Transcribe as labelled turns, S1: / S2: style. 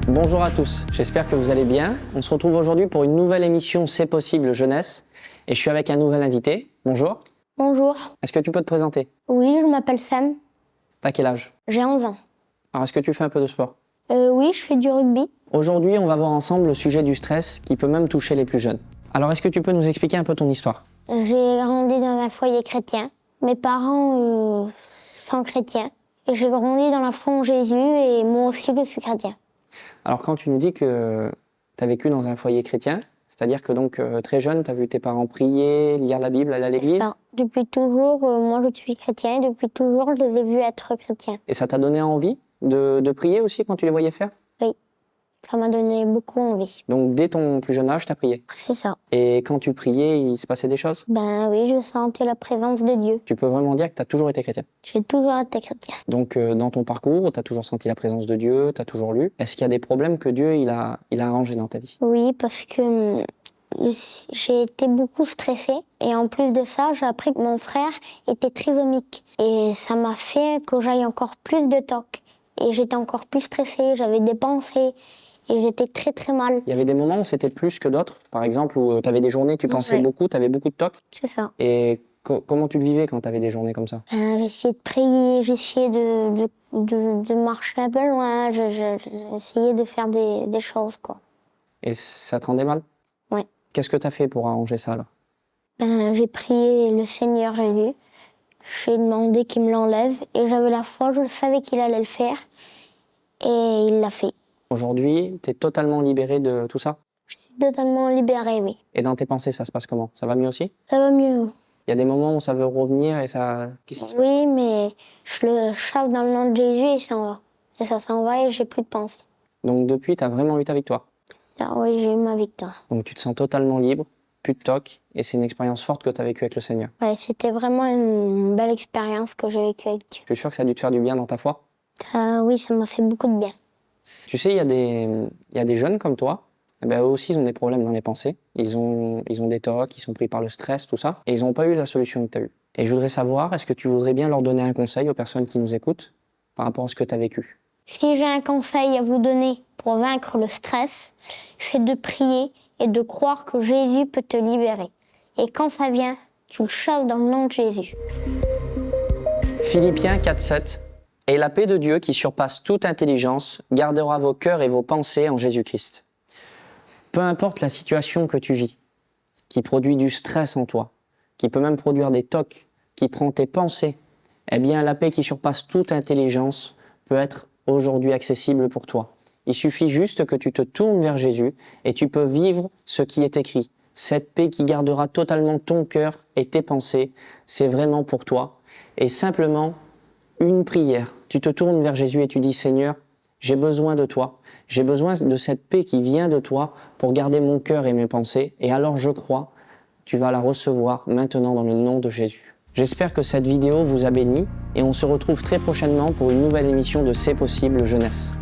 S1: Bonjour à tous, j'espère que vous allez bien. On se retrouve aujourd'hui pour une nouvelle émission C'est possible jeunesse et je suis avec un nouvel invité. Bonjour.
S2: Bonjour.
S1: Est-ce que tu peux te présenter?
S2: Oui, je m'appelle Sam.
S1: T'as quel âge?
S2: J'ai 11 ans.
S1: Alors, est-ce que tu fais un peu de sport?
S2: Oui, je fais du rugby.
S1: Aujourd'hui, on va voir ensemble le sujet du stress qui peut même toucher les plus jeunes. Alors, est-ce que tu peux nous expliquer un peu ton histoire?
S2: J'ai grandi dans un foyer chrétien. Mes parents sont chrétiens. Et j'ai grandi dans la foi en Jésus et moi aussi je suis chrétien.
S1: Alors, quand tu nous dis que tu as vécu dans un foyer chrétien, c'est-à-dire que donc très jeune, tu as vu tes parents prier, lire la Bible, aller à l'église?
S2: Enfin, depuis toujours, moi je suis chrétien et depuis toujours je les ai vus être chrétiens.
S1: Et ça t'a donné envie de prier aussi quand tu les voyais faire?
S2: Oui, ça m'a donné beaucoup envie.
S1: Donc, dès ton plus jeune âge, tu as prié.
S2: C'est ça.
S1: Et quand tu priais, il se passait des choses?
S2: Ben oui, je sentais la présence de Dieu.
S1: Tu peux vraiment dire que tu as toujours été chrétien.
S2: J'ai toujours été chrétien.
S1: Donc, dans ton parcours, tu as toujours senti la présence de Dieu, tu as toujours lu. Est-ce qu'il y a des problèmes que Dieu il a arrangés dans ta vie?
S2: Oui, parce que j'ai été beaucoup stressée. Et en plus de ça, j'ai appris que mon frère était trisomique. Et ça m'a fait que j'aille encore plus de TOC. Et j'étais encore plus stressée, j'avais des pensées. Et j'étais très très mal.
S1: Il y avait des moments où c'était plus que d'autres, par exemple, où tu avais des journées, tu pensais beaucoup, tu avais beaucoup de tocs.
S2: C'est ça.
S1: Et comment tu le vivais quand tu avais des journées comme ça?
S2: J'essayais de prier, j'essayais de marcher un peu loin, j'essayais de faire des choses, quoi.
S1: Et ça te rendait mal?
S2: Ouais.
S1: Qu'est-ce que tu as fait pour arranger ça, alors?
S2: J'ai prié le Seigneur Jésus. J'ai demandé qu'il me l'enlève. Et j'avais la foi, je savais qu'il allait le faire. Et il l'a fait.
S1: Aujourd'hui, tu es totalement libéré de tout ça?
S2: Je suis totalement libérée, oui.
S1: Et dans tes pensées, ça se passe comment? Ça va mieux aussi?
S2: Ça va mieux.
S1: Il y a des moments où ça veut revenir et ça... Qu'est-ce qui se passe?
S2: Oui, mais je le chasse dans le nom de Jésus et il s'en va. Et ça s'en va et j'ai plus de pensée.
S1: Donc depuis, tu as vraiment eu ta victoire?
S2: Ça, oui, j'ai eu ma victoire.
S1: Donc tu te sens totalement libre, plus de toc, et c'est une expérience forte que tu as vécue avec le Seigneur.
S2: Ouais, c'était vraiment une belle expérience que j'ai vécue avec Dieu.
S1: Je suis sûr que ça a dû te faire du bien dans ta foi?
S2: Oui, ça m'a fait beaucoup de bien.
S1: Tu sais, il y a des jeunes comme toi, eh ben, eux aussi ils ont des problèmes dans les pensées, ils ont des tocs, ils sont pris par le stress, tout ça, et ils n'ont pas eu la solution que tu as eue. Et je voudrais savoir, est-ce que tu voudrais bien leur donner un conseil aux personnes qui nous écoutent par rapport à ce que tu as vécu?
S2: Si j'ai un conseil à vous donner pour vaincre le stress, c'est de prier et de croire que Jésus peut te libérer. Et quand ça vient, tu le chasses dans le nom de Jésus.
S1: Philippiens 4,7 « Et la paix de Dieu qui surpasse toute intelligence gardera vos cœurs et vos pensées en Jésus-Christ. » Peu importe la situation que tu vis, qui produit du stress en toi, qui peut même produire des tocs, qui prend tes pensées, eh bien la paix qui surpasse toute intelligence peut être aujourd'hui accessible pour toi. Il suffit juste que tu te tournes vers Jésus et tu peux vivre ce qui est écrit. Cette paix qui gardera totalement ton cœur et tes pensées, c'est vraiment pour toi. Et simplement, une prière. Tu te tournes vers Jésus et tu dis « Seigneur, j'ai besoin de toi. J'ai besoin de cette paix qui vient de toi pour garder mon cœur et mes pensées. Et alors je crois, tu vas la recevoir maintenant dans le nom de Jésus. » J'espère que cette vidéo vous a béni et on se retrouve très prochainement pour une nouvelle émission de C'est possible jeunesse.